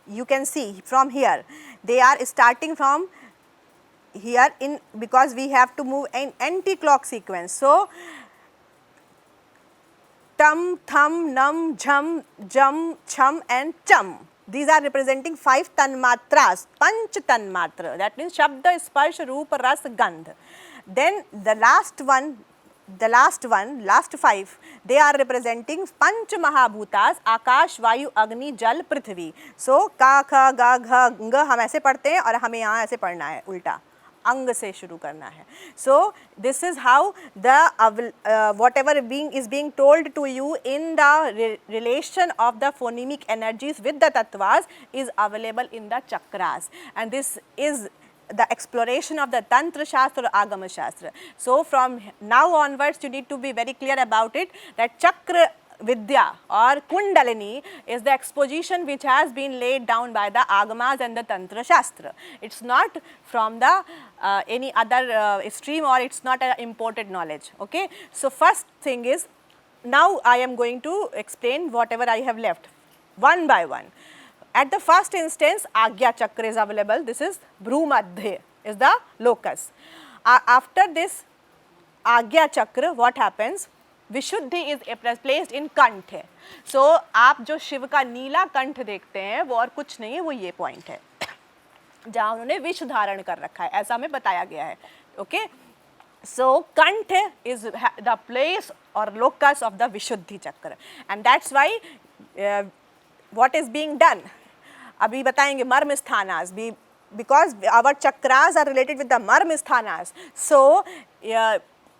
You can see from here they are starting from here, in because we have to move in anti-clock sequence. So Tam, Tham, Nam, Jham, Jam, Cham and Cham. These are representing 5 tanmatras, Panch tanmatra. That means Shabda, Sparsh, Rupa, Ras, Gandh. Then the last 5, they are representing Panch Mahabhutas, Akash, Vayu, Agni, Jal, Prithvi. So Ka, Kha, Ga, Gha, Nga हम ऐसे पढ़ते हैं और हमें यहाँ ऐसे पढ़ना है उल्टा, अंग से शुरू करना है. So this is how the whatever is being told to you in the relation of the phonemic energies with the tattvas is available in the chakras, and this is the exploration of the Tantra Shastra or Āṇava Shastra. So from now onwards you need to be very clear about it, that Chakra Vidya or Kundalini is the exposition which has been laid down by the Agamas and the Tantra Shastra. It's not from the any other stream, or it's not an imported knowledge. Okay. So first thing is, now I am going to explain whatever I have left one by one. At the first instance, Agya chakra is available. This is Bhrumadhya is the locus. After this Agya chakra, what happens? Vishuddhi is placed in कंठ. So आप जो शिव का नीला कंठ देखते हैं वो और कुछ नहीं है, वो ये पॉइंट है जहाँ उन्होंने विष धारण कर रखा है, ऐसा हमें बताया गया है. ओके. So कंठ is the place or locus of the विशुद्धि चक्र, and that's why what is being done. अभी बताएंगे मर्म स्थानास भी, because our chakras are related with the मर्म स्थानास. So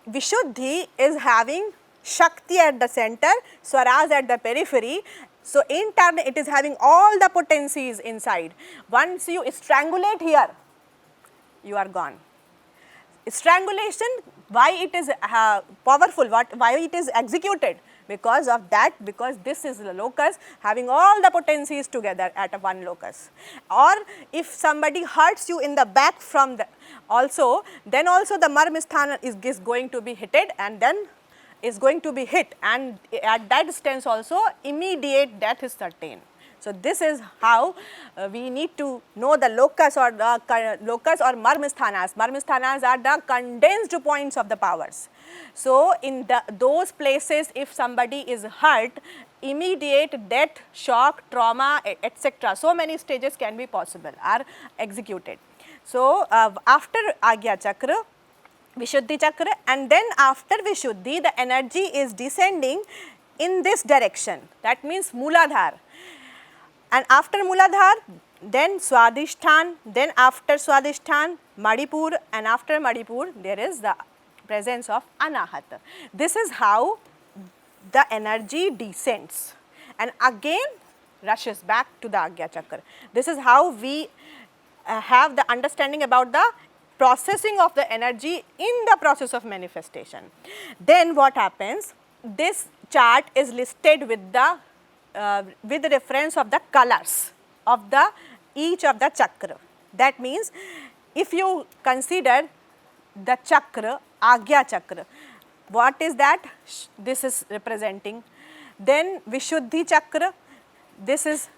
Vishuddhi is having Shakti at the center, Swaras at the periphery. So in turn it is having all the potencies inside. Once you strangulate here, you are gone. Strangulation, why it is powerful, why it is executed? Because of that, because this is the locus having all the potencies together at one locus. Or if somebody hurts you in the back from the then also the marmsthana is going to be hitted and then is going to be hit, and at that distance also immediate death is certain. So this is how we need to know the locus or marmsthanas. Marmsthanas are the condensed points of the powers. So in those places, if somebody is hurt, immediate death, shock, trauma, etc. So many stages can be possible, are executed. So after Agya Chakra, Vishuddhi Chakra, and then after Vishuddhi, the energy is descending in this direction. That means Mooladhara. And after Mooladhara, then Swadhisthana, then after Swadhisthana, Manipur, and after Manipur, there is the presence of Anahata. This is how the energy descends and again rushes back to the Agya Chakra. This is how we have the understanding about the processing of the energy in the process of manifestation. Then what happens? This chart is listed with the reference of the colors of each of the chakra. That means if you consider the chakra, Agya Chakra, what is that? This is representing. Then Vishuddhi Chakra, this is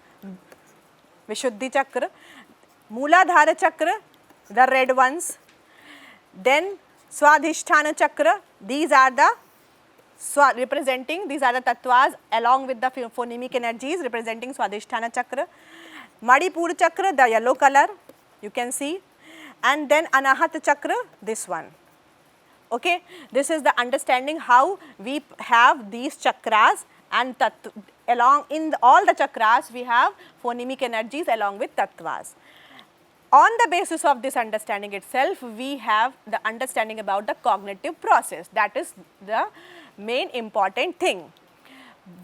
Vishuddhi Chakra. Mooladhara Chakra, the red ones. Then Swadhisthana Chakra, these are the representing, these are the tattvas along with the phonemic energies representing Swadhisthana Chakra. Manipur Chakra, the yellow color, you can see, and then Anahata Chakra, this one. Okay, this is the understanding how we have these chakras, and along in all the chakras we have phonemic energies along with tattvas. On the basis of this understanding itself, we have the understanding about the cognitive process. That is the main important thing.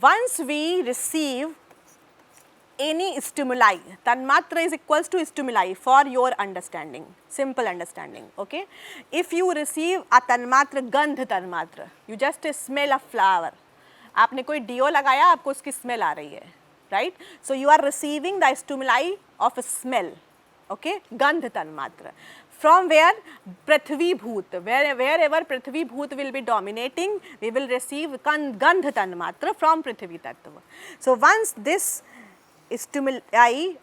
Once we receive any stimuli, tanmatra is equals to stimuli for your understanding, simple understanding. Okay? If you receive a tanmatra, gandh tanmatra, you just smell a flower. आपने कोई डिओ लगाया, आपको उसकी smell आ रही है, right? So you are receiving the stimuli of a smell. Okay, gandh tanmatra. From where? Prithvi bhoot. Wherever Prithvi bhoot will be dominating, we will receive gandh tanmatra from Prithvi tattva. So once this stimuli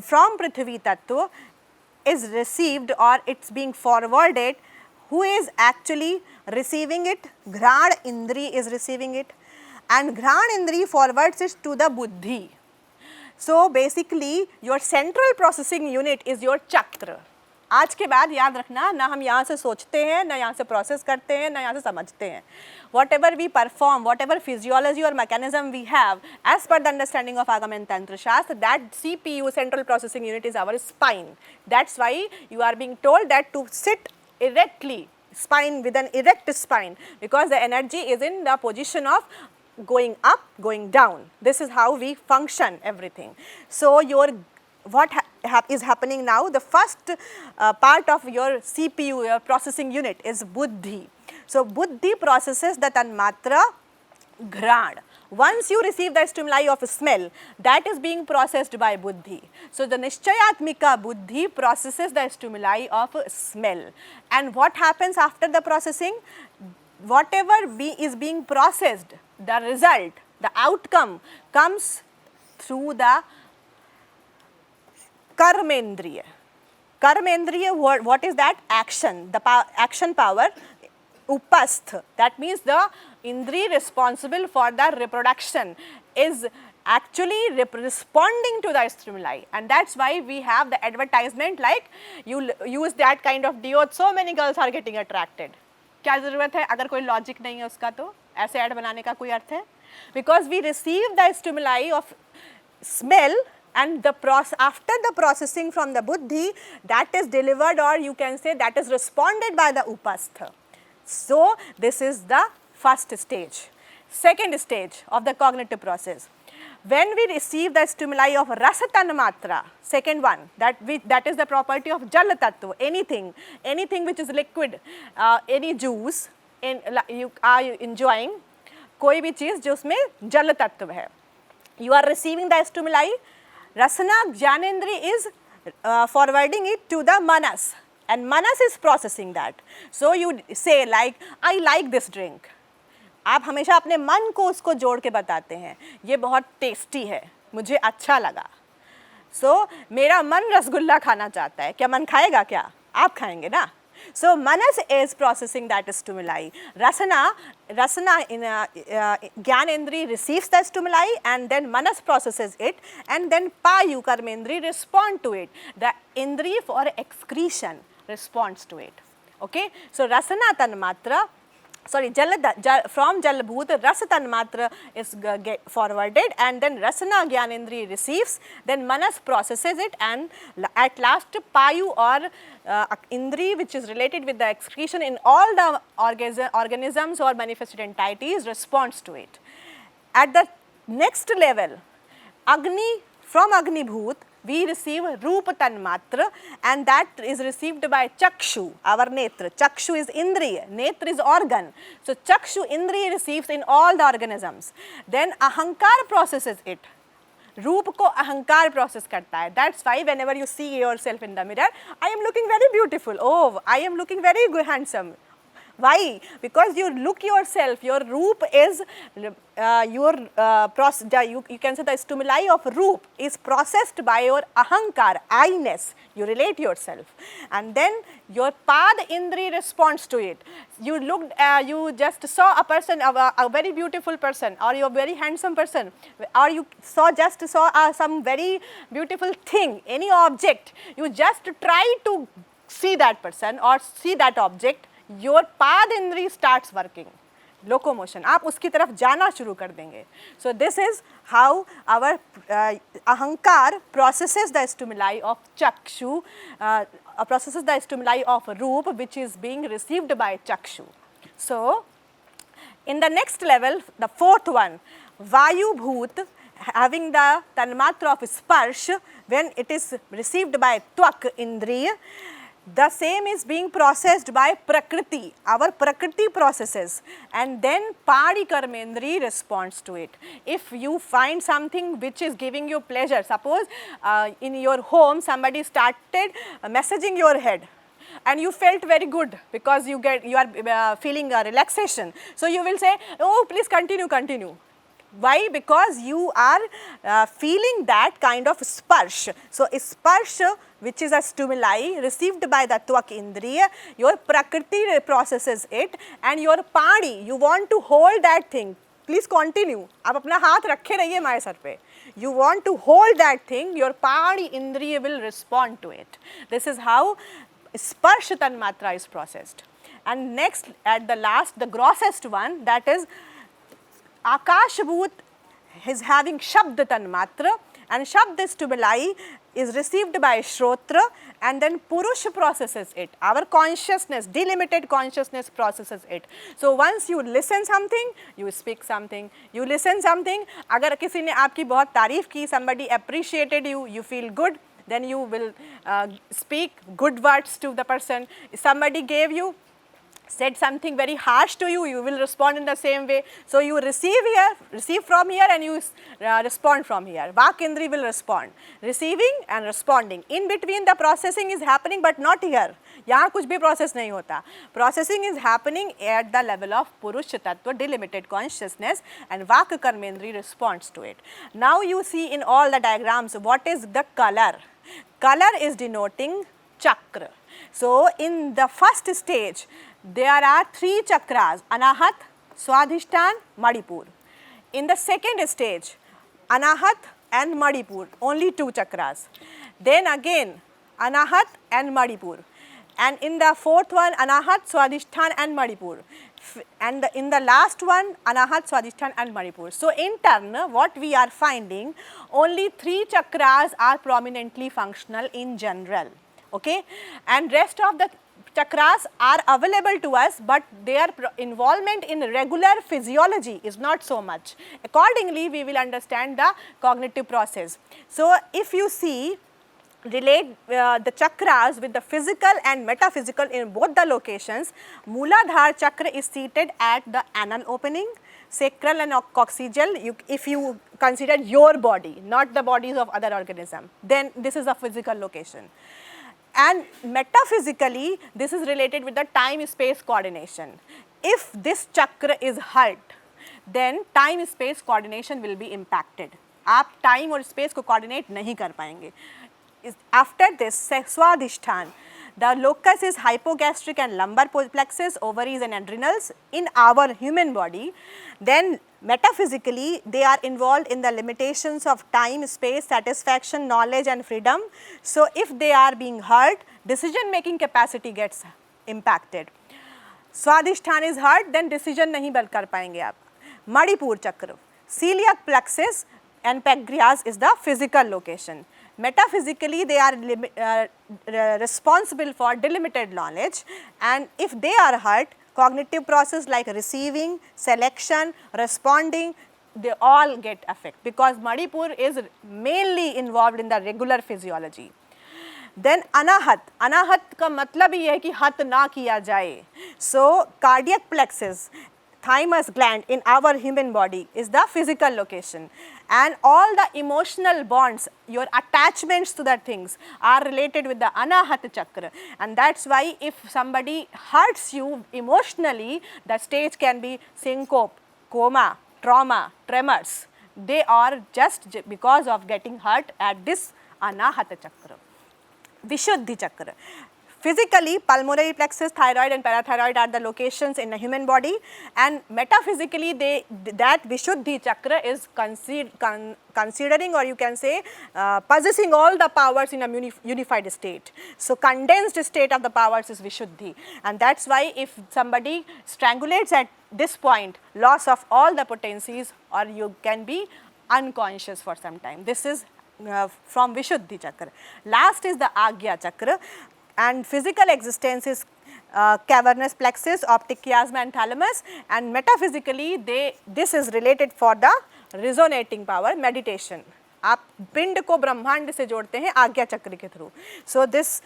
from Prithvi tattva is received or it's being forwarded, who is actually receiving it? Ghrāṇ Indri is receiving it, and Ghrāṇ Indri forwards it to the buddhi. So basically your central processing unit is your chakra. आज के बाद याद रखना, ना हम यहाँ से सोचते हैं, ना यहाँ से प्रोसेस करते हैं, ना यहाँ से समझते हैं. Whatever we perform, whatever physiology or mechanism we have, as per the understanding of Agama and Tantra Shastra, that CPU, central processing unit, is our spine. That's why you are being told that to sit erectly, spine with an erect spine, because the energy is in the position of going up, going down. This is how we function everything. So what is happening now, the first part of your CPU, your processing unit, is buddhi. So buddhi processes the tanmatra ghrāṇ. Once you receive the stimuli of smell, that is being processed by buddhi. So the nishchayatmika buddhi processes the stimuli of smell. And what happens after the processing? Whatever is being processed, the result, the outcome comes through the karmendriya. Karmendriya, what is that? Action, the action power, upastha. That means the indri responsible for the reproduction is actually responding to the stimuli, and that's why we have the advertisement like you use that kind of deo, so many girls are getting attracted. क्या ज़रूरत है? अगर कोई logic नहीं है उसका तो ऐसे ऐड बनाने का कोई अर्थ है? Because we receive the stimuli of smell, and after the processing from the buddhi, that is delivered, or you can say that is responded by the upastha. So this is the first stage. Second stage of the cognitive process. when we receive the stimuli of rasa tanmatra, second one, that is the property of jal tattva, anything which is liquid, any juice you are enjoying, कोई भी चीज़ जो उसमें जल तत्व है, you are receiving the stimuli, rasana jnanendri is forwarding it to the manas, and manas is processing that. So you say like, I like this drink. आप हमेशा अपने मन को उसको जोड़ के बताते हैं, ये बहुत टेस्टी है, मुझे अच्छा लगा. So मेरा मन रसगुल्ला खाना चाहता है, क्या मन खाएगा क्या? आप खाएंगे ना. So manas is processing that stimuli. Rasana in Jnanendri receives the stimuli, and then manas processes it, and then payu karmendri respond to it. The indri for excretion responds to it. Okay, so rasana tanmatra, sorry, from jalabhut rasa tanmatra is forwarded, and then rasana jnanendri receives, then manas processes it, and at last payu or indri, which is related with the excretion in all the organisms or manifested entities, responds to it. At the next level, agni, from agni bhut we receive rupa tanmatra, and that is received by chakshu, our netra. Chakshu is indriya, netra is organ. So chakshu indriya receives in all the organisms. Then ahankar processes it. रूप को अहंकार process करता है. That's why whenever you see yourself in the mirror, I am looking very beautiful. Oh, I am looking very handsome. Why? Because you look yourself, your roop is you can say the stimuli of roop is processed by your ahankar, I-ness. You relate yourself, and then your pad indri responds to it. You looked, you just saw a person, a very beautiful person, or you a very handsome person, or you just saw some very beautiful thing, any object. You just try to see that person or see that object. Your पाद इंद्री starts working, locomotion, आप उसकी तरफ जाना शुरू कर देंगे. So this is how our ahankar processes the stimuli of chakshu, processes the stimuli of roop, which is being received by chakshu. So in the next level, the fourth one, vayu bhut, having the tanmatra of sparsh, when it is received by tvak indriya, the same is being processed by prakriti, our prakriti processes, and then padi karmendri responds to it. If you find something which is giving you pleasure, suppose in your home somebody started massaging your head, and you felt very good because you are feeling a relaxation, so you will say, oh, please continue. Why? Because you are feeling that kind of sparsh. So sparsh, which is a stimuli received by the tvak indriya, your prakriti processes it, and your padi, you want to hold that thing. Please continue. आप अपना हाथ रखे रहिए हमारे sir पे. You want to hold that thing, your padi indriya will respond to it. This is how sparsh tanmatra is processed. And next, at the last, the grossest one, that is Akash bhut is having shabd tanmatra, and shabd stimuli is received by shrotra, and then purush processes it. Our consciousness, delimited consciousness processes it. So once you listen something, you speak something. You listen something, अगर किसी ने आपकी बहुत तारीफ की, somebody appreciated you, you feel good, then you will speak good words to the person. If somebody gave you, said something very harsh to you, you will respond in the same way. So you receive from here, and you respond from here. Vak indri will respond, receiving and responding. In between the processing is happening, but not here. यहाँ कुछ भी process नहीं होता. Processing is happening at the level of purush tattva, delimited consciousness, and vak karmendri responds to it. Now you see in all the diagrams what is the color. Color is denoting chakra. So in the first stage, there are 3 chakras, Anahat, Swadhishtan, Manipur. In the second stage, Anahat and Manipur, only 2 chakras. Then again, Anahat and Manipur. And in the fourth one, Anahat, Swadhishtan and Manipur. And in the last one, Anahat, Swadhishtan and Manipur. So in turn, what we are finding, only 3 chakras are prominently functional in general. Okay, and rest of the chakras are available to us, but their involvement in regular physiology is not so much. Accordingly, we will understand the cognitive process. So, if you see, relate the chakras with the physical and metaphysical in both the locations, Mooladhara chakra is seated at the anal opening, sacral and coccygeal. If you consider your body, not the bodies of other organisms, then this is a physical location. And metaphysically, this is related with the time-space coordination. If this chakra is hurt, then time-space coordination will be impacted. आप time और space को coordinate नहीं कर पाएंगे. After this, Swadhisthana, the locus is hypogastric and lumbar plexus, ovaries and adrenals in our human body. Then metaphysically, they are involved in the limitations of time, space, satisfaction, knowledge and freedom. So, if they are being hurt, decision making capacity gets impacted. Swadhisthana is hurt, then decision नहीं बल कर पाएंगे आप. Manipur chakra, celiac plexus and pancreas is the physical location. Metaphysically, they are responsible for delimited knowledge, and if they are hurt, cognitive process like receiving, selection, responding, they all get affected because Manipur is mainly involved in the regular physiology. Then anahat, anahat का मतलब ही है कि हत ना किया जाए. So cardiac plexus, thymus gland in our human body is the physical location, and all the emotional bonds, your attachments to the things are related with the anahat chakra, and that's why if somebody hurts you emotionally, the stage can be syncope, coma, trauma, tremors. They are just because of getting hurt at this anahat chakra. Vishuddhi chakra. Physically, pulmonary plexus, thyroid and parathyroid are the locations in the human body, and metaphysically that Vishuddhi chakra is considering, or you can say possessing all the powers in a unified state. So, condensed state of the powers is Vishuddhi, and that's why if somebody strangulates at this point, loss of all the potencies, or you can be unconscious for some time. This is from Vishuddhi chakra. Last is the Agya chakra, and physical existence is cavernous plexus, optic chiasma and thalamus, and metaphysically this is related for the resonating power, meditation. आप पिंड को ब्रह्मांड से जोड़ते हैं आज्ञा चक्र के through. So this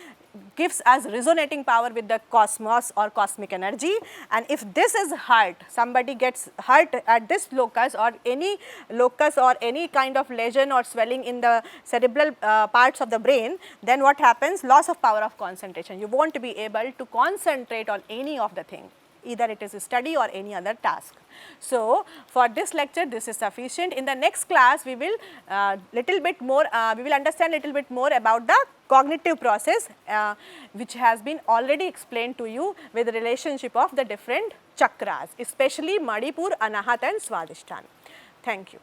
gives us resonating power with the cosmos or cosmic energy, and if this is hurt, somebody gets hurt at this locus or any kind of lesion or swelling in the cerebral parts of the brain, then what happens? Loss of power of concentration. You won't be able to concentrate on any of the thing, either it is a study or any other task. So for this lecture, this is sufficient. In the next class, we will understand little bit more about the cognitive process, which has been already explained to you with the relationship of the different chakras, especially Manipur, Anahat and Swadhisthana. Thank you.